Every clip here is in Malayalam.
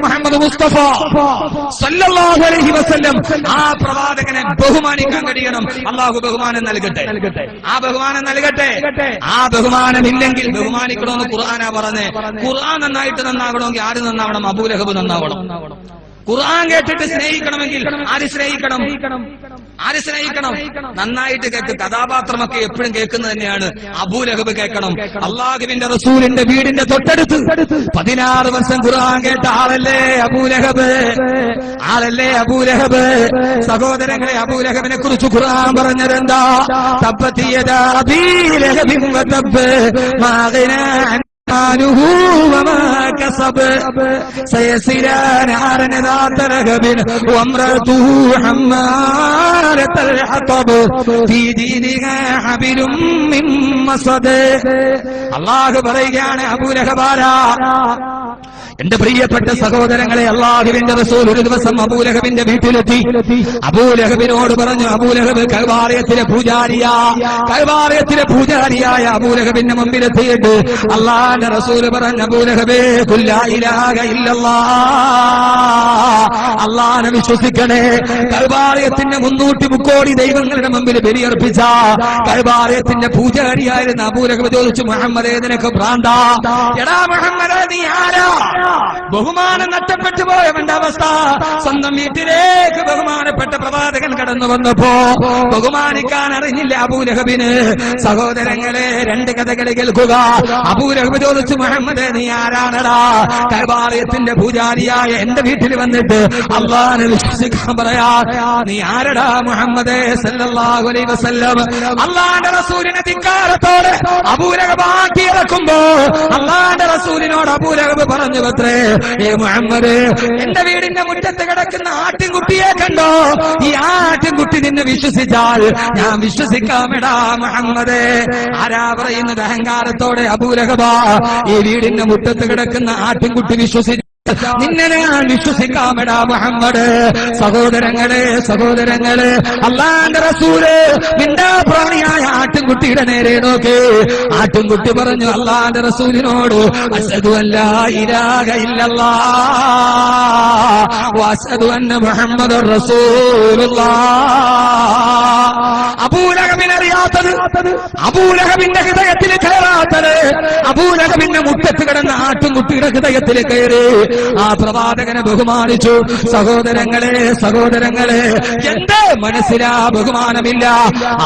മുഹമ്മദ് മുസ്തഫ സല്ലല്ലാഹു അലൈഹി വസല്ലം ആ പ്രവാചകനെ ബഹുമാനിക്കാൻ കഴിയണം. അല്ലാഹു ബഹുമാനം നൽകട്ടെ. ആ ബഹുമാനം നൽകട്ടെ. ആ ബഹുമാനമില്ലെങ്കിൽ ബഹുമാനിക്കണമെന്ന് ഖുർആനാ പറഞ്ഞേ. ഖുർആൻ നന്നായിട്ട് നന്നാകണമെങ്കിൽ ആര് നന്നാവണം? അബൂലഹബ് നന്നാവണം. ഖുർആൻ കേട്ടിട്ട് സ്നേഹിക്കണമെങ്കിൽ ആര് സ്നേഹിക്കണം? ആര് സ്നേഹിക്കണം? നന്നായിട്ട് കേൾക്കും. കഥാപാത്രമൊക്കെ എപ്പോഴും കേൾക്കുന്നത് തന്നെയാണ്. അബൂലഹബ് കേൾക്കണം. അള്ളാഹുവിന്റെ റസൂലിന്റെ വീടിന്റെ തൊട്ടടുത്ത് 16 വർഷം ഖുർആൻ കേട്ട ആളല്ലേ അബൂലഹബ്. ആളല്ലേ അബൂലഹബ്. സഹോദരങ്ങളെ, അബൂലഹബിനെ കുറിച്ച് ഖുർആൻ പറഞ്ഞതെന്താ? തബ്ബത് യദാ അബീ ലഹബിൻ വതബ്ബ് മാ ഗനാ ماله وما كسب سيصلى نارا ذات لهب وامرأته حمالة الحطب في جيدها حبل من مسد. അല്ലാഹു പറയുകയാണ്, അബൂലഹബാരാ, എന്റെ പ്രിയപ്പെട്ട സഹോദരങ്ങളെ, അല്ലാഹുവിന്റെ റസൂൽ ഒരു ദിവസം അബൂലഹബിന്റെ വീട്ടിലെത്തി. അബൂലഹബിനോട് പറഞ്ഞു, അബൂലഹബ് കഅബാലയത്തിലെ പൂജാരിയായ അബൂലഹബിന്റെ മുമ്പിലെത്തിയിട്ട് അല്ലാഹുവിന്റെ റസൂൽ പറഞ്ഞു, അബൂലഹബേ, ഖുൽ ലാ ഇലാഹ ഇല്ലല്ലാഹ്, അല്ലാഹനെ വിശ്വസിക്കണേ. കഅബാലയത്തിന്റെ 330 കോടി ദൈവങ്ങളുടെ മുമ്പിൽ ബലിയർപ്പിച്ച കഅബാലയത്തിന്റെ പൂജാരിയായിരുന്ന അബൂലഹബ് ചോദിച്ചു, മുഹമ്മദേ, നിനക്ക് ഭ്രാന്താ? എടാ മുഹമ്മദേ, നീ ആരാ? ബഹുമാനം നഷ്ടപ്പെട്ടു പോയവന്റെ അവസ്ഥ. സ്വന്തം വീട്ടിലേക്ക് ബഹുമാനപ്പെട്ട പ്രവാചകൻ കടന്നു വന്നപ്പോ ബഹുമാനിക്കാൻ അറിഞ്ഞില്ല അബൂലഹബിന്. സഹോദരങ്ങളെ, 2 കഥകൾ കേൾക്കുക. അബൂലഹബ് ചോദിച്ചു, മുഹമ്മദേ, നീ ആരാണടാ? കഅബാലയത്തിന്റെ പൂജാരിയായ എന്റെ വീട്ടിൽ വന്നിട്ട് അല്ലാഹനെ വിശ്വസിക്കാൻ പറയാ. നീ ആരടാ മുഹമ്മദേ സല്ലല്ലാഹു അലൈഹി വസല്ലം? അല്ലാഹുവിന്റെ റസൂലിനെ ധിക്കാരത്തോടെ അബൂലഹബ് ആട്ടി ഇറക്കുമ്പോ അല്ലാഹുവിന്റെ റസൂലിനോട് അബൂലഹബ് പറഞ്ഞു, ഏ മുഹമ്മദ്, എന്റെ വീടിന്റെ മുറ്റത്ത് കിടക്കുന്ന ആട്ടിൻകുട്ടിയെ കണ്ടോ? ഈ ആട്ടിൻകുട്ടി നിന്നെ വിശ്വസിച്ചാൽ ഞാൻ വിശ്വസിക്കാമെടാ മുഹമ്മദ്. ആരാ പറയുന്നത്? അഹങ്കാരത്തോടെ അബൂലഹബ്. ഈ വീടിന്റെ മുറ്റത്ത് കിടക്കുന്ന ആട്ടിൻകുട്ടി വിശ്വസിച്ചു നിന്നെ ഞാൻ വിശ്വസിക്കാമെടാ മുഹമ്മദ്. സഹോദരങ്ങളെ, അല്ലാഹുവിന്റെ റസൂല് നിന്റെ പ്രാണിയായ ആട്ടിൻകുട്ടിയുടെ നേരെ നോക്കി. ആട്ടിൻകുട്ടി പറഞ്ഞു അല്ലാഹുവിന്റെ റസൂലിനോട്, അശ്ഹദു അല്ലാ ഇലാഹ ഇല്ലല്ലാഹ് വഅശ്ഹദു അന്ന മുഹമ്മദുർ റസൂലുള്ളാഹ്. അബൂലഹബിനെ അറിയാത്തത്, അബൂലഹബിന്റെ ഹൃദയത്തിൽ കയറാത്തത്, അബൂലഹബിന്റെ മുറ്റത്ത് കിടന്ന ആട്ടിൻകുട്ടിയുടെ ഹൃദയത്തിൽ കയറി ആ പ്രവാചകനെ ബഹുമാനിച്ചു. സഹോദരങ്ങളെ, എന്റെ മനസ്സിലാ ബഹുമാനമില്ല.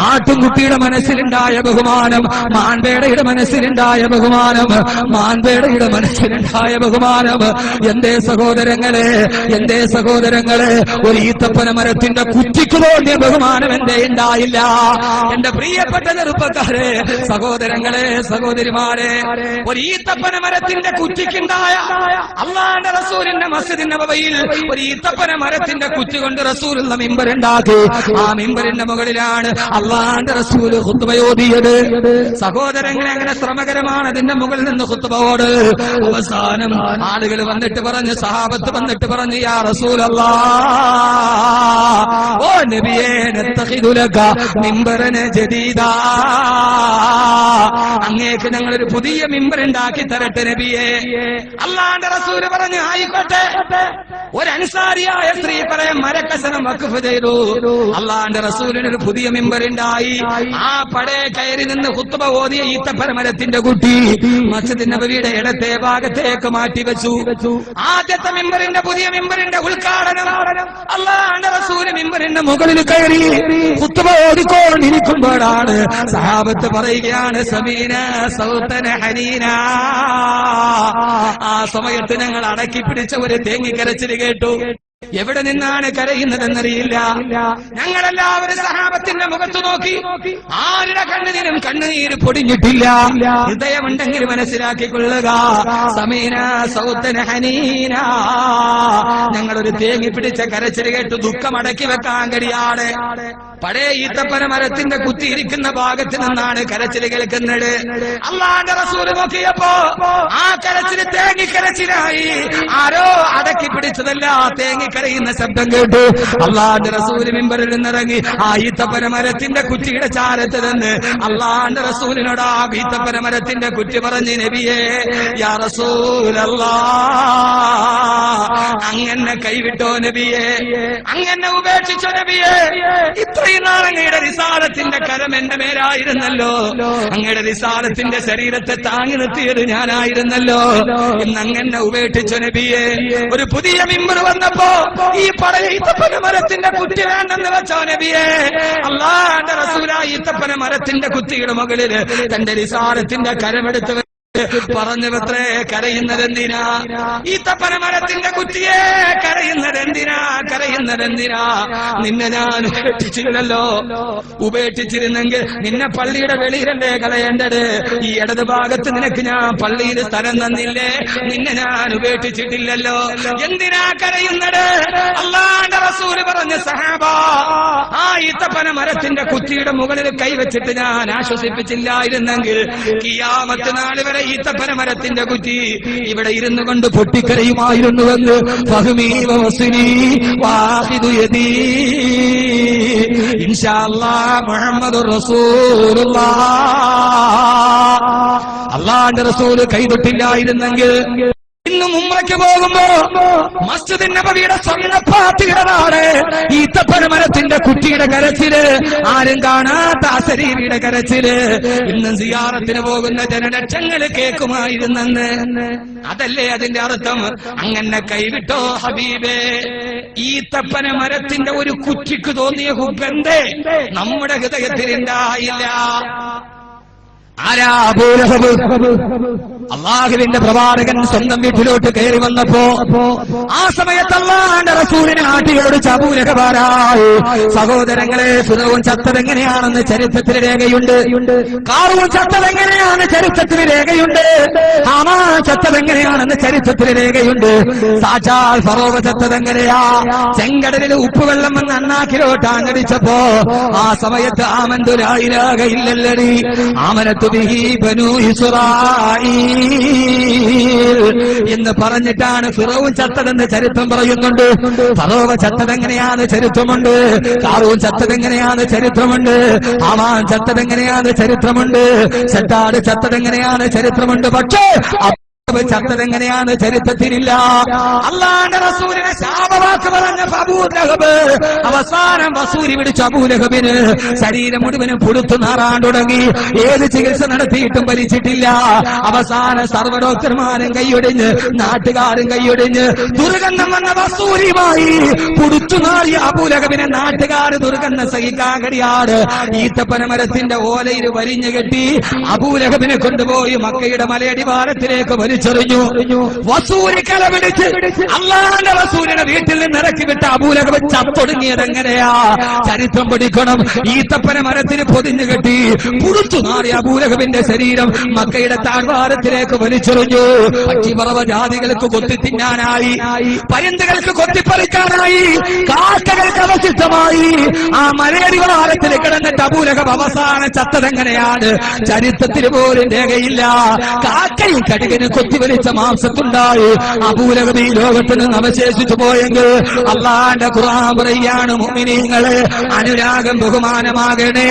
ആട്ടുംകുട്ടിയുടെ മനസ്സിലുണ്ടായ ബഹുമാനം, മാൻപേടയുടെ മനസ്സിലുണ്ടായ ബഹുമാനം, എന്തേ സഹോദരങ്ങളെ, ഒരു ഈത്തപ്പന മരത്തിന്റെ കുറ്റിക്ക് തോന്നിയ ബഹുമാനം എന്തേ ഉണ്ടായില്ല? എന്റെ പ്രിയപ്പെട്ട ചെറുപ്പക്കാരെ, സഹോദരങ്ങളെ, സഹോദരിമാരെ, ഒരു ഈത്തപ്പന മരത്തിന്റെ കുറ്റിക്കുണ്ടായ അല്ലാഹുവിന്റെ റസൂലിന്റെ മസ്ജിദ് നബവിയിൽ ഒരു ഈത്തപ്പന മരത്തിന്റെ കുറ്റി കൊണ്ട് റസൂലുള്ള മിമ്പർ ഉണ്ടാക്കി. ആ മിമ്പറിന്റെ മുകളിലാണ് അല്ലാഹുവിന്റെ റസൂൽ ഖുത്ബ ഓതിയത്. സഹോദരങ്ങളെ, അങ്ങനെ ശ്രമകരമാണ് അതിന്റെ മുകളിൽ നിന്ന് ഖുത്ബ ഓട്. അവസാനം ആളുകൾ വന്നിട്ട് പറഞ്ഞു, സഹാബത്ത് വന്നിട്ട് പറഞ്ഞു, യാ റസൂലല്ലാഹ്, ഓ നബിയേ, നത്തഖിദു ലക മിമ്പറന ജദീദാ, അങ്ങേക്ക് ഞങ്ങളൊരു പുതിയ മിമ്പർ ഉണ്ടാക്കി തരട്ടെ നബിയേ. അല്ലാഹുവിന്റെ റസൂൽ പറഞ്ഞു, ആയിക്കോട്ടെ. ഒരു അൻസാരിയായ സ്ത്രീ പറയാൻ മരക്കസനം വഖഫ് ചെയ്തു. അല്ലാഹുവിന്റെ റസൂലിന് ഒരു പുതിയ മിമ്പർ ഉണ്ടായി. ആ പടയെ കയറി നിന്ന് ഖുത്ബ ഓതിയ ഈത്തപ്പന മരത്തിന്റെ കുട്ടി മസ്ജിദ് നബവിയുടെ ഇടത്തെ ഭാഗത്തേക്ക് മാറ്റി വെച്ചു. ആദ്യത്തെ മിമ്പറിന്റെ, പുതിയ മിമ്പറിന്റെ ഉദ്ഘാടനം അല്ലാഹുവിന്റെ റസൂല് മിമ്പറിന്റെ മുകളിൽ കയറി ഖുത്ബ ഓതിക്കൊണ്ടിരിക്കുമ്പോഴാണ് സഹാബത്ത് പറയുകയാണ്, സമീന സൗതന ഹനീന. ആ സമയത്ത് ഞങ്ങൾ അടക്കി പിടിച്ച ഒരു തേങ്ങിക്കരച്ചിൽ കേട്ടു. എവിടെ നിന്നാണ് കരയുന്നതെന്നറിയില്ല. ഞങ്ങളെല്ലാവരും സഹാബത്തിന്റെ മുഖത്ത് നോക്കി. ആരുടെ കണ്ണുനീരും കണ്ണുനീര് പൊടിഞ്ഞിട്ടില്ല. ഹൃദയമുണ്ടെങ്കിൽ മനസ്സിലാക്കിക്കൊള്ളുക, സമീന സൗതന ഹനീന. ഞങ്ങളൊരു തേങ്ങി പിടിച്ച കരച്ചിൽ കേട്ടു. ദുഃഖം അടക്കി വെക്കാൻ കഴിയാതെ പഴയ ഈത്തപ്പന മരത്തിന്റെ കുത്തിയിരിക്കുന്ന ഭാഗത്ത് നിന്നാണ് കരച്ചിൽ കേൾക്കുന്നത്. അല്ലാഹുവിന്റെ റസൂൽ നോക്കിയപ്പോ ആ കരച്ചിൽ തേങ്ങിക്കരച്ചിലായി. ആരോ അടക്കി പിടിച്ചതല്ല, തേങ്ങിക്കരയുന്ന ശബ്ദം കേട്ടു. അല്ലാഹുവിന്റെ റസൂൽ മിമ്പറിൽ നിന്നിറങ്ങി ആ ഈത്തപ്പന മരത്തിന്റെ കുറ്റിയുടെ ചാരത്ത് നിന്ന് അല്ലാഹുവിന്റെ റസൂലിനോട് ആ ഈത്തപ്പന മരത്തിന്റെ കുറ്റി പറഞ്ഞു, നബിയേ, യാ റസൂലല്ലാഹ്, അങ്ങനെ കൈവിട്ടോ നബിയെ, അങ്ങനെ ഉപേക്ഷിച്ചോ നബിയെ. ഇത്രയും നാൾ അങ്ങയുടെ റിസാലത്തിന്റെ കരം എന്റെ മേലായിരുന്നല്ലോ, അങ്ങയുടെ റിസാലത്തിന്റെ ശരീരത്തെ താങ്ങി നിർത്തിയത് ഞാനായിരുന്നല്ലോ. ഇന്ന് അങ്ങനെ ഉപേക്ഷിച്ചോ നബിയെ. ഒരു പുതിയ മിമ്പർ വന്നപ്പോ ഈ പഴയ ഈത്തപ്പന മരത്തിന്റെ കുറ്റി വേണ്ടെന്ന് വെച്ചോ നബിയെ. അല്ലാഹുവിന്റെ റസൂലായി ഈത്തപ്പന മരത്തിന്റെ കുറ്റിയുടെ മുകളില് തന്റെ റിസാലത്തിന്റെ കരമെടുത്ത് പറഞ്ഞവത്രേ കരയുന്നതെന്തിനാ? ഈത്തപ്പന മരത്തിന്റെ കുറ്റിയെ കരയുന്നതെന്തിനാ? നിന്നെ ഞാൻ ഉപേക്ഷിച്ചില്ലല്ലോ. ഉപേക്ഷിച്ചിരുന്നെങ്കിൽ നിന്നെ പള്ളിയുടെ വെളിയിലല്ലേ കളയേണ്ടത്? ഈ ഇടത് ഭാഗത്ത് നിനക്ക് ഞാൻ പള്ളിയിൽ സ്ഥലം തന്നില്ലേ? നിന്നെ ഞാൻ ഉപേക്ഷിച്ചിട്ടില്ലല്ലോ. എന്തിനാ കരയുന്നത്? അല്ലാഹുവിന്റെ റസൂൽ പറഞ്ഞ സഹാബാ, ആ ഈത്തപ്പന മരത്തിന്റെ കുറ്റിയുടെ മുകളിൽ കൈവച്ചിട്ട് ഞാൻ ആശ്വസിപ്പിച്ചില്ലായിരുന്നെങ്കിൽ ഖിയാമത്ത് നാൾ വരെ ഈത്തപ്പന മരത്തിന്റെ കുറ്റി ഇവിടെ ഇരുന്നു കൊണ്ട് പൊട്ടിക്കരയുമായിരുന്നുവെന്ന് ഫഹ്മീ വസ്നി വാഹിദു യദീ ഇൻഷാ അല്ലാഹ് മുഹമ്മദുർ റസൂലുള്ളാഹ്. അല്ലാഹുവിന്റെ റസൂൽ കൈതൊട്ടില്ലായിരുന്നെങ്കിൽ ഇന്നും ഉംറയ്ക്ക് പോകുമ്പോ മസ്ജിദ് നബവിയുടെ സ്വർണ്ണപ്പാത്തികളാണ് ഈത്തപ്പന മരത്തിന്റെ കുറ്റിയുടെ കരച്ചില്, ആരും കാണാത്ത അശരീരിയുടെ കരച്ചില് ഇന്നും സിയാറത്തിന് പോകുന്ന ജനലക്ഷങ്ങൾ കേൾക്കുമായിരുന്നെന്ന്. അതല്ലേ അതിന്റെ അർത്ഥം? അങ്ങനെ കൈവിട്ടോ ഹബീബേ. ഈത്തപ്പന മരത്തിന്റെ ഒരു കുറ്റിക്ക് തോന്നിയ ഹുബ്ബന്തേ നമ്മുടെ ഹൃദയത്തിൽ ഉണ്ടായില്ല. ആരാ? അബൂ ലഹബ്. അല്ലാഹുവിന്റെ പ്രവാചകൻ സ്വന്തം വീട്ടിലോട്ട് കയറി വന്നപ്പോ ആ സമയത്ത് അല്ലാഹുവിന്റെ റസൂലിനെ ആട്ടിയോടിച്ച അബൂ ലഹബാരായി. സഹോദരങ്ങളെ, ഫിറഔൻ ചത്തതെങ്ങനെയാണെന്ന് ചരിത്രത്തിൽ രേഖയുണ്ട്. ഖാറൂൻ ചത്തതെങ്ങനെയാണ് ചരിത്രത്തിൽ രേഖയുണ്ട്. ഹാമാൻ ചത്തതെങ്ങനെയാണെന്ന് ചരിത്രത്തിൽ രേഖയുണ്ട്. സാക്ഷാൽ ഫറോവ ചത്തതെങ്ങനെയാ? ചെങ്കടലിൽ ഉപ്പുവെള്ളം വന്ന് അണ്ണാക്കിലോട്ട് ആഞ്ഞടിച്ചപ്പോ ആ സമയത്ത് ആമന്തു ലാ ഇലാഹ ഇല്ലല്ലദീ ആമനത്തു ബിഹി ബനൂ ഇസ്രായീൽ എന്ന് പറഞ്ഞിട്ടാണ് ഫിറഔൻ ചത്തതെന്ന് ചരിത്രം പറയുന്നുണ്ട്. ഫറോവ ചത്തതെങ്ങനെയാണ് ചരിത്രമുണ്ട്. ഖാറൂൻ ചത്തതെങ്ങനെയാണ് ചരിത്രമുണ്ട്. ഹാമാൻ ചത്തതെങ്ങനെയാണ് ചരിത്രമുണ്ട്. ശദ്ദാദ് ചത്തതെങ്ങനെയാണ് ചരിത്രമുണ്ട്. പക്ഷേ ചത്തതെങ്ങനെയാണ് ചരിത്രത്തിലില്ല. അല്ലാഹുവിന്റെ റസൂലിനെ ശാപവാക്ക് പറഞ്ഞ അബൂ ലഹബ് അവസാനം വസൂരി പിടിച്ച അബൂ ലഹബിന് ശരീരം മുഴുവനും പുഴുത്തു നാറാൻ തുടങ്ങി. ഏത് ചികിത്സ നടത്തിയിട്ടും ഭരിച്ചിട്ടില്ല. അവസാന സർവ്വ ഡോക്ടർമാരും കൈയൊടിഞ്ഞ് നാട്ടുകാരും കൈയൊടിഞ്ഞ് ദുർഗന്ധം വന്ന വസൂരിയുമായി പുഴുത്തു നാറിയ അബൂ ലഹബിനെ നാട്ടുകാർ ദുർഗന്ധം സഹിക്കാൻ കഴിയാറ് ഈത്തപ്പന മരത്തിന്റെ ഓലയിൽ വലിഞ്ഞു കെട്ടി അബൂ ലഹബിനെ കൊണ്ടുപോയി മക്കയുടെ മലയടിവാരത്തിലേക്ക് വലിച്ചെറിഞ്ഞു. വസൂരി കലപിടിച്ച് അല്ലാഹുവിന്റെ റസൂലിനെ വീട്ടിൽ നിന്ന് ഇറക്കി വിട്ട അബൂ ലഹബ് ചത്തൊടുങ്ങിയത് എങ്ങനെയാ? ചരിത്രം പഠിക്കണം. ഈത്തപ്പന മരത്തിന് പൊതിഞ്ഞു കെട്ടി പുഴുത്തു നാറിയ അബൂ ലഹബിന്റെ ശരീരം മക്കയുടെ താഴ്വാരത്തിലേക്ക് വലിച്ചെറിഞ്ഞു. പക്ഷിപറവ ജാതികൾക്ക് കൊത്തി തിന്നാനായി, പരുന്തുകൾക്ക് കൊത്തിപ്പറിക്കാനായി, കാക്കകൾക്ക് അവശിഷ്ടമായി ആ മലയടിവാരത്തിൽ കിടന്നിട്ട് അബൂ ലഹബ് അവസാനം ചത്തതെങ്ങനെയാണ്? ചരിത്രത്തിൽ പോലും രേഖയില്ല. കാക്കയും കടുകനും കൊത്തിവലിച്ച മാംസത്തുണ്ടായി അബൂ ലഹബ് ഈ ലോകത്ത് നിന്ന് അവശേഷിച്ചു പോയെങ്കിൽ അല്ലാഹുവിന്റെ ഖുർആൻ പറയാണ്, മുഅ്മിനീങ്ങളെ അനുരാഗം ബഹുമാനമാകണേ.